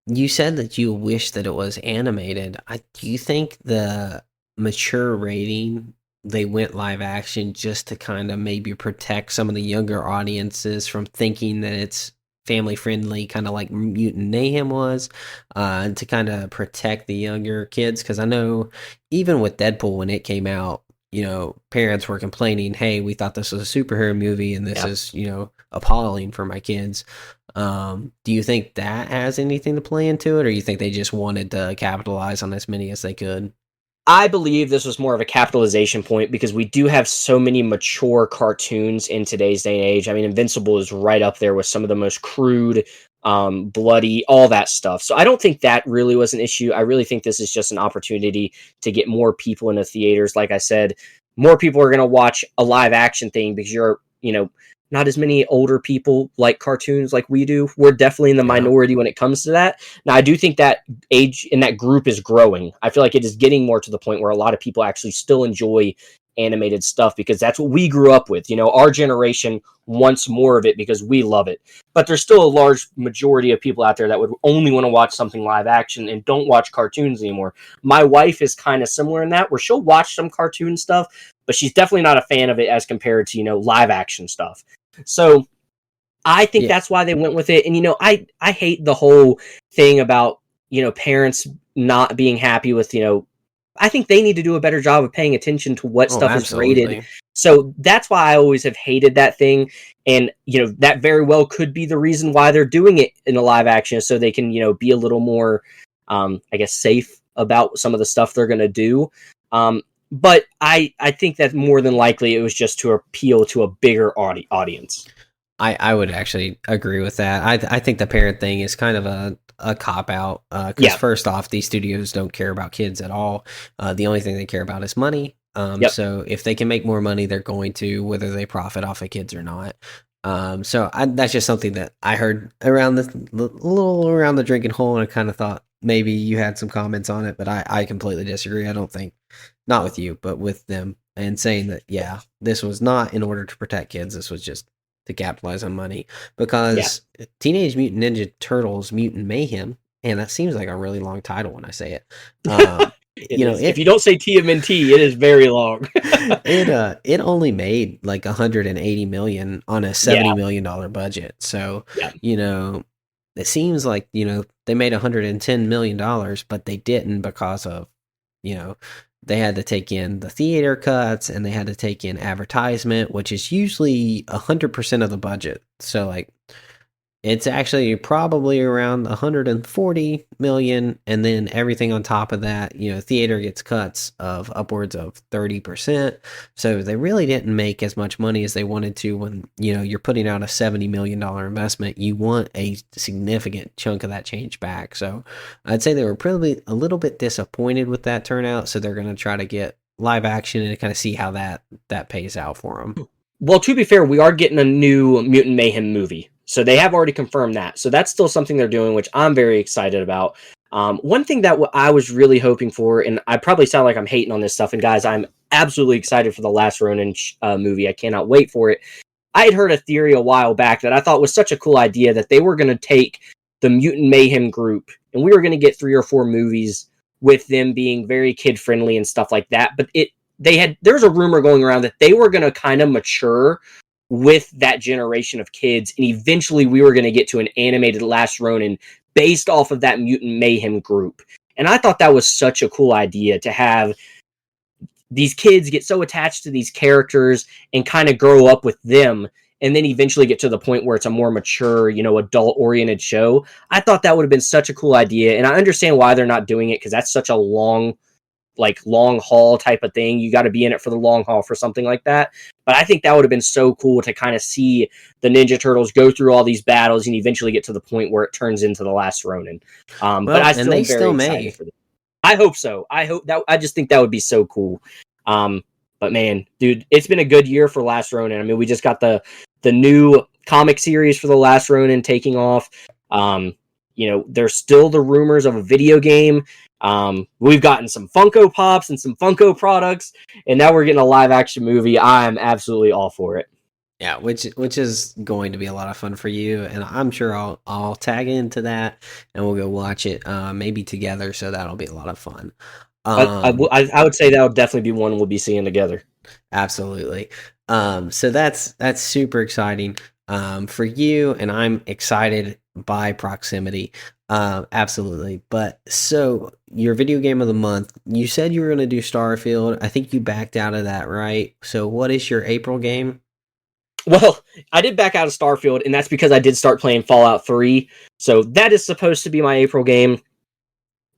you said that you wish that it was animated. Do you think the mature rating, they went live action just to kind of maybe protect some of the younger audiences from thinking that it's family friendly, kind of like Mutant Mayhem was, to kind of protect the younger kids? Because I know even with Deadpool, when it came out, parents were complaining, hey, we thought this was a superhero movie and this is appalling for my kids. Do you think that has anything to play into it, or you think they just wanted to capitalize on as many as they could? I believe this was more of a capitalization point, because we do have so many mature cartoons in today's day and age. I mean, Invincible is right up there with some of the most crude, bloody, all that stuff. So I don't think that really was an issue. I really think this is just an opportunity to get more people into theaters. Like I said, more people are going to watch a live action thing because you're, not as many older people like cartoons like we do. We're definitely in the minority when it comes to that. Now, I do think that age in that group is growing. I feel like it is getting more to the point where a lot of people actually still enjoy animated stuff because that's what we grew up with. Our generation wants more of it because we love it. But there's still a large majority of people out there that would only want to watch something live action and don't watch cartoons anymore. My wife is kind of similar in that, where she'll watch some cartoon stuff, but she's definitely not a fan of it as compared to, live action stuff. So I think that's why they went with it. And, I hate the whole thing about, parents not being happy with, I think they need to do a better job of paying attention to what stuff is rated. So that's why I always have hated that thing. And, that very well could be the reason why they're doing it in a live action, so they can, be a little more, safe about some of the stuff they're going to do. But I think that more than likely it was just to appeal to a bigger audience. I would actually agree with that. I think the parent thing is kind of a cop-out. Because first off, these studios don't care about kids at all. The only thing they care about is money. So if they can make more money, they're going to, whether they profit off of kids or not. That's just something that I heard around around the drinking hole, and I kind of thought maybe you had some comments on it, but I completely disagree. I don't think, not with you, but with them, and saying that, this was not in order to protect kids. This was just to capitalize on money, because Teenage Mutant Ninja Turtles Mutant Mayhem, and that seems like a really long title when I say it. If you don't say TMNT, it is very long. It only made like $180 million on a $70 million budget. So, it seems like, they made $110 million, but they didn't because of, you know, they had to take in the theater cuts and they had to take in advertisement, which is usually 100% of the budget. So like it's actually probably around 140 million, and then everything on top of that, theater gets cuts of upwards of 30%. So they really didn't make as much money as they wanted to when, you're putting out a $70 million investment. You want a significant chunk of that change back. So I'd say they were probably a little bit disappointed with that turnout. So they're going to try to get live action and kind of see how that pays out for them. Well, to be fair, we are getting a new Mutant Mayhem movie. So they have already confirmed that. So that's still something they're doing, which I'm very excited about. One thing that I was really hoping for, and I probably sound like I'm hating on this stuff, and guys, I'm absolutely excited for the last Ronin movie. I cannot wait for it. I had heard a theory a while back that I thought was such a cool idea that they were going to take the Mutant Mayhem group, and we were going to get 3 or 4 movies with them being very kid-friendly and stuff like that. But there's a rumor going around that they were going to kind of mature with that generation of kids, and eventually we were going to get to an animated Last Ronin based off of that Mutant Mayhem group. And I thought that was such a cool idea to have these kids get so attached to these characters and kind of grow up with them, and then eventually get to the point where it's a more mature, adult-oriented show. I thought that would have been such a cool idea, and I understand why they're not doing it, because that's such a long haul type of thing. You got to be in it for the long haul for something like that. But I think that would have been so cool to kind of see the Ninja Turtles go through all these battles and eventually get to the point where it turns into the Last Ronin. But I still am very excited for this. I hope so. I just think that would be so cool. But man, dude, it's been a good year for Last Ronin. I mean, we just got the new comic series for the Last Ronin taking off. There's still the rumors of a video game. We've gotten some Funko Pops and some Funko products, and now we're getting a live action movie. I'm absolutely all for it. Yeah, which is going to be a lot of fun for you, and I'm sure I'll tag into that, and we'll go watch it maybe together. So that'll be a lot of fun. I would say that would definitely be one we'll be seeing together. Absolutely. So that's super exciting for you, and I'm excited by proximity. Absolutely. But so your video game of the month, you said you were going to do Starfield. I think you backed out of that, right? So what is your April game? Well, I did back out of Starfield, and that's because I did start playing Fallout 3. So that is supposed to be my April game.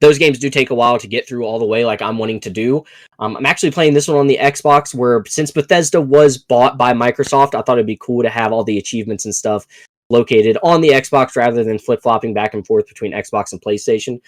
Those games do take a while to get through all the way, like I'm wanting to do. I'm actually playing this one on the Xbox, where since Bethesda was bought by Microsoft, I thought it'd be cool to have all the achievements and stuff located on the Xbox rather than flip-flopping back and forth between Xbox and PlayStation.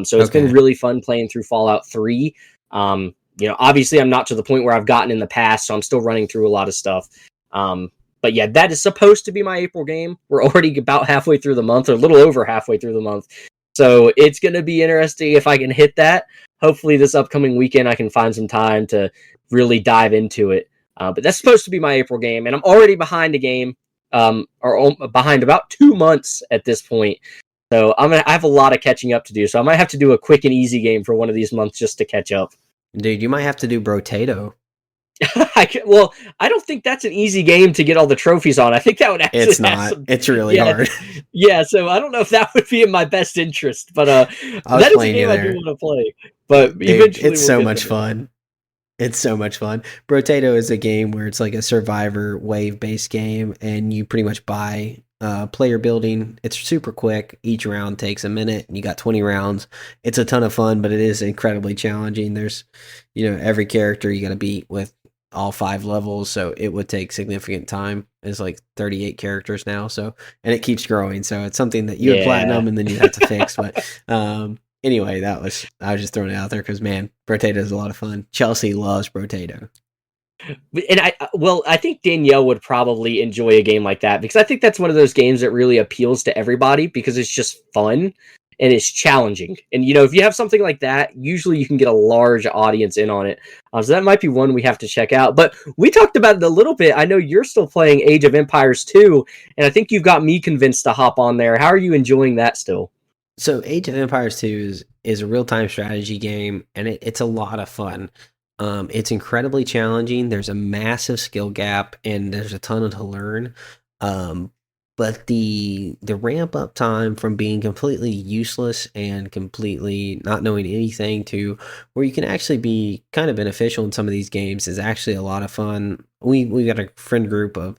So it's been really fun playing through Fallout 3. Obviously I'm not to the point where I've gotten in the past, so I'm still running through a lot of stuff. But yeah, that is supposed to be my April game. We're already about halfway through the month, or a little over halfway through the month. So it's going to be interesting if I can hit that. Hopefully this upcoming weekend I can find some time to really dive into it. But that's supposed to be my April game, and I'm already behind a game, or behind about 2 months at this point. So I have a lot of catching up to do. So I might have to do a quick and easy game for one of these months just to catch up. Dude, you might have to do Brotato. Well, I don't think that's an easy game to get all the trophies on. I think that would actually it's not. It's really hard. Yeah, so I don't know if that would be in my best interest, but that is a game I do want to play. But dude, eventually, it's so much fun. It's so much fun. Brotato is a game where it's like a survivor wave-based game, and you pretty much buy player building. It's super quick. Each round takes a minute, and you got 20 rounds. It's a ton of fun, but it is incredibly challenging. There's, every character you got to beat with all 5 levels, so it would take significant time. It's like 38 characters now, so, and it keeps growing, so it's something that you would platinum and then you have to fix. But anyway, I was just throwing it out there because, man, Brotato is a lot of fun. Chelsea loves Brotato. And I think Danielle would probably enjoy a game like that, because I think that's one of those games that really appeals to everybody because it's just fun and it's challenging. And, if you have something like that, usually you can get a large audience in on it. So that might be one we have to check out. But we talked about it a little bit. I know you're still playing Age of Empires 2, and I think you've got me convinced to hop on there. How are you enjoying that still? So Age of Empires 2 is a real-time strategy game, and it's a lot of fun. It's incredibly challenging. There's a massive skill gap, and there's a ton to learn. but the ramp up time from being completely useless and completely not knowing anything to where you can actually be kind of beneficial in some of these games is actually a lot of fun. We got a friend group of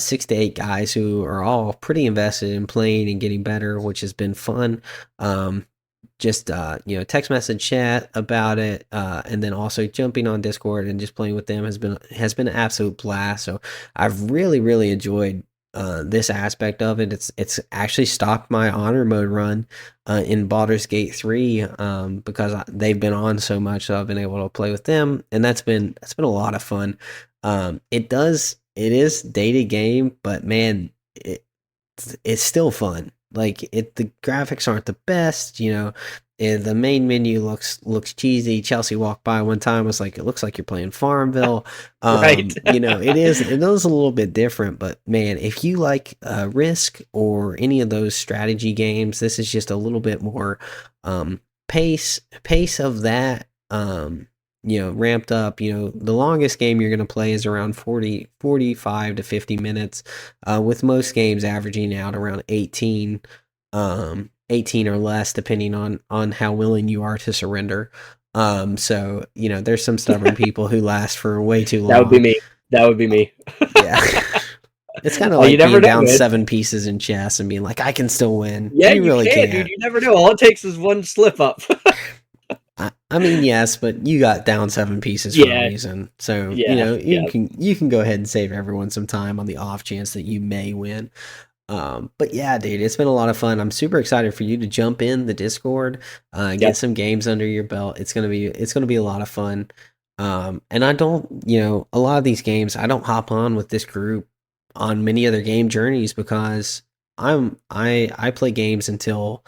6 to 8 guys who are all pretty invested in playing and getting better, which has been fun. Just text message chat about it, and then also jumping on Discord and just playing with them has been an absolute blast. So I've really enjoyed this aspect of it. It's actually stopped my honor mode run in Baldur's Gate 3 because they've been on so much, so I've been able to play with them, and that's been a lot of fun. It is dated game, but man, it's still fun. Like the graphics aren't the best, the main menu looks cheesy. Chelsea walked by one time, was like, it looks like you're playing Farmville. Right. It is a little bit different, but man, if you like Risk or any of those strategy games, this is just a little bit more pace of that. Ramped up. The longest game you're going to play is around 45 to 50 minutes, with most games averaging out around 18 or less, depending on how willing you are to surrender. So there's some stubborn people who last for way too That would be long. me. That would be me. Yeah. It's kind of Oh, you like never being know, down man. 7 pieces in chess and being like, I can still win. Yeah, You you really can, dude. can't. You never know. All it takes is one slip up. I mean, yes, but you got down 7 pieces for a Yeah, reason. So, yeah, you yeah. can go ahead and save everyone some time on the off chance that you may win. But yeah, dude, it's been a lot of fun. I'm super excited for you to jump in the Discord, get Yep. some games under your belt. It's gonna be a lot of fun. And I don't, a lot of these games I don't hop on with this group on many other game journeys because I play games until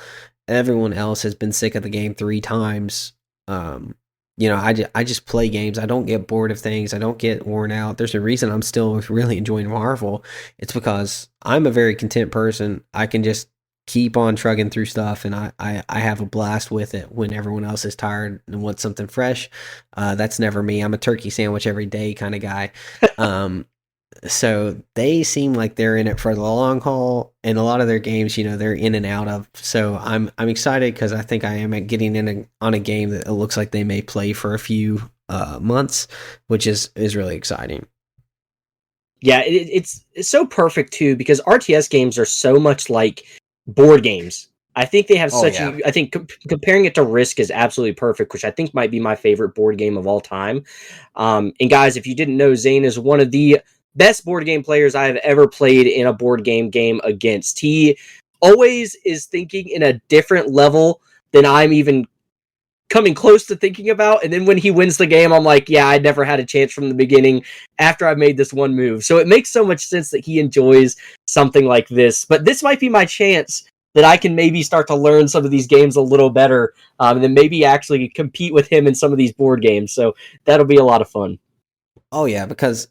everyone else has been sick of the game 3 times. Um, I just play games. I don't get bored of things. I don't get worn out. There's a reason I'm still really enjoying Marvel. It's because I'm a very content person. I can just keep on trugging through stuff, and I have a blast with it when everyone else is tired and wants something fresh. That's never me. I'm a turkey sandwich every day kind of guy. Um, so they seem like they're in it for the long haul, and a lot of their games, they're in and out of. So I'm excited because I think I am getting on a game that it looks like they may play for a few months, which is really exciting. Yeah, it's so perfect too because RTS games are so much like board games. I think they have Oh such yeah. a. I think comparing it to Risk is absolutely perfect, which I think might be my favorite board game of all time. And guys, if you didn't know, Zane is one of the best board game players I have ever played in a board game against. He always is thinking in a different level than I'm even coming close to thinking about. And then when he wins the game, I'm like, yeah, I never had a chance from the beginning after I made this one move. So it makes so much sense that he enjoys something like this. But this might be my chance that I can maybe start to learn some of these games a little better, and then maybe actually compete with him in some of these board games. So that'll be a lot of fun. Oh yeah, because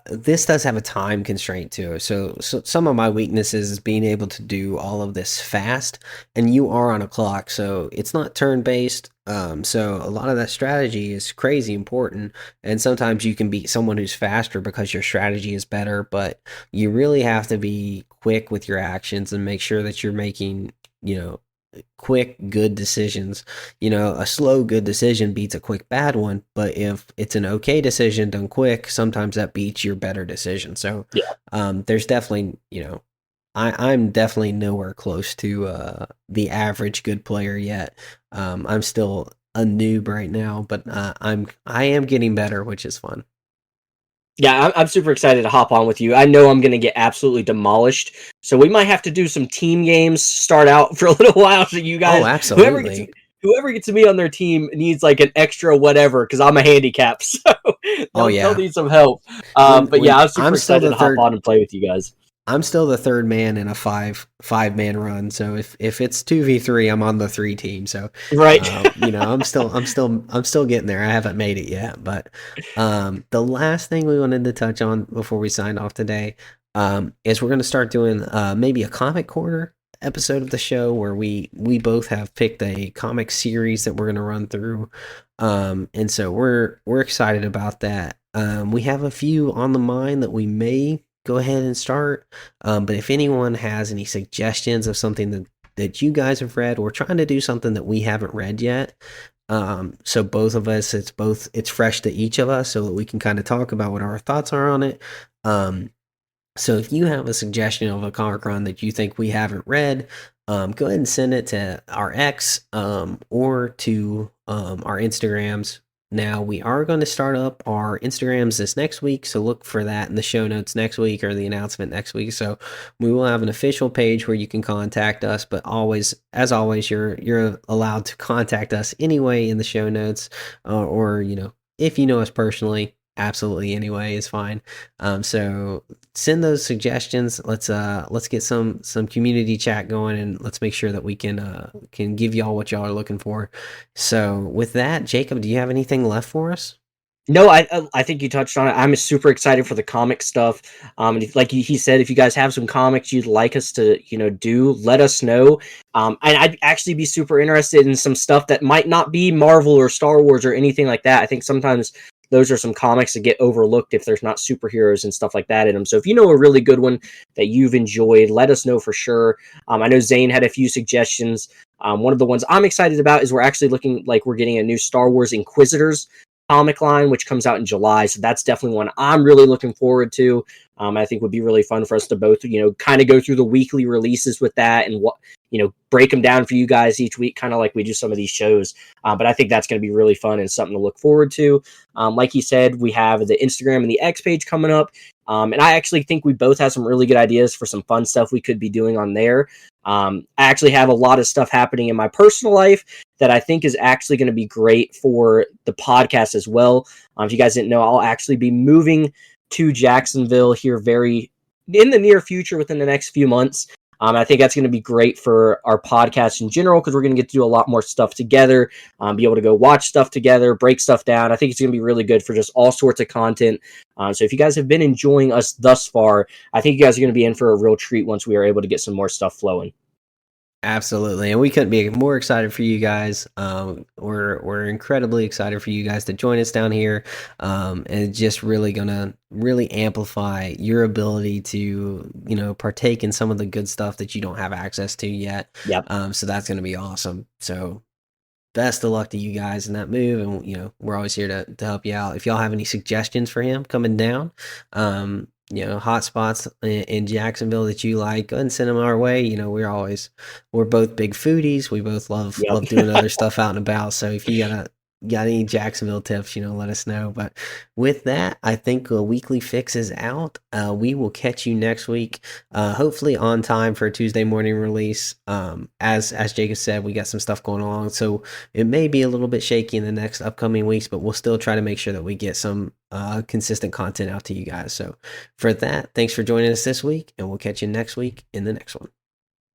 this does have a time constraint too. So some of my weaknesses is being able to do all of this fast, and you are on a clock, so it's not turn based. So a lot of that strategy is crazy important, and sometimes you can beat someone who's faster because your strategy is better. But you really have to be quick with your actions and make sure that you're making you know quick good decisions. A slow good decision beats a quick bad one, but if it's an okay decision done quick, sometimes that beats your better decision. So Yeah. there's definitely, I'm definitely nowhere close to the average good player yet. I'm still a noob right now, but I am getting better, which is fun. Yeah, I'm super excited to hop on with you. I know I'm going to get absolutely demolished, so we might have to do some team games. Start out for a little while, so you Oh, guys, whoever gets absolutely. whoever gets me on their team needs like an extra whatever because I'm a handicap, so Oh they'll yeah. need some help. When But yeah, when I'm I'm super still excited the to hop third on and play with you guys. I'm still the third man in a five man run. So if it's 2v3, I'm on the 3 team. So Right. I'm still getting there. I haven't made it yet. But the last thing we wanted to touch on before we signed off today is we're gonna start doing maybe a comic corner episode of the show where we both have picked a comic series that we're gonna run through. And so we're excited about that. We have a few on the mind that we may go ahead and start. But if anyone has any suggestions of something that you guys have read, we're trying to do something that we haven't read yet. So both of us, it's fresh to each of us, so that we can kind of talk about what our thoughts are on it. Um, so if you have a suggestion of a comic run that you think we haven't read, go ahead and send it to our X or to our Instagrams. Now we are going to start up our Instagrams this next week, so look for that in the show notes next week or the announcement next week. So we will have an official page where you can contact us, but always, as always, you're allowed to contact us anyway in the show notes, or if you know us personally, absolutely anyway is fine. So send those suggestions. Let's get some community chat going, and let's make sure that we can give y'all what y'all are looking for. So with that, Jacob, do you have anything left for us? No, I think you touched on it. I'm super excited for the comic stuff. And like he said, if you guys have some comics you'd like us to, do, let us know. And I'd actually be super interested in some stuff that might not be Marvel or Star Wars or anything like that. I think sometimes those are some comics that get overlooked if there's not superheroes and stuff like that in them. So if you know a really good one that you've enjoyed, let us know for sure. I know Zane had a few suggestions. One of the ones I'm excited about is we're actually looking like we're getting a new Star Wars Inquisitors comic line, which comes out in July. So that's definitely one I'm really looking forward to. I think would be really fun for us to both, kind of go through the weekly releases with that and break them down for you guys each week, kind of like we do some of these shows. But I think that's going to be really fun and something to look forward to. Like you said, we have the Instagram and the X page coming up. And I actually think we both have some really good ideas for some fun stuff we could be doing on there. I actually have a lot of stuff happening in my personal life that I think is actually going to be great for the podcast as well. If you guys didn't know, I'll actually be moving to Jacksonville here in the near future within the next few months. I think that's going to be great for our podcast in general because we're going to get to do a lot more stuff together, be able to go watch stuff together, break stuff down. I think it's going to be really good for just all sorts of content. So if you guys have been enjoying us thus far, I think you guys are going to be in for a real treat once we are able to get some more stuff flowing. Absolutely, and we couldn't be more excited for you guys. We're incredibly excited for you guys to join us down here, and it's just really gonna really amplify your ability to partake in some of the good stuff that you don't have access to yet. Yep. So that's gonna be awesome. So best of luck to you guys in that move, and we're always here to help you out. If y'all have any suggestions for him coming down, hot spots in Jacksonville that you like, go ahead and send them our way. We're both big foodies. We both love doing other stuff out and about. So if you got any Jacksonville tips, let us know. But with that, I think a weekly fix is out. We will catch you next week, hopefully on time for a Tuesday morning release. As Jacob said, we got some stuff going on, so it may be a little bit shaky in the next upcoming weeks, but we'll still try to make sure that we get some consistent content out to you guys. So for that, thanks for joining us this week, and we'll catch you next week in the next one.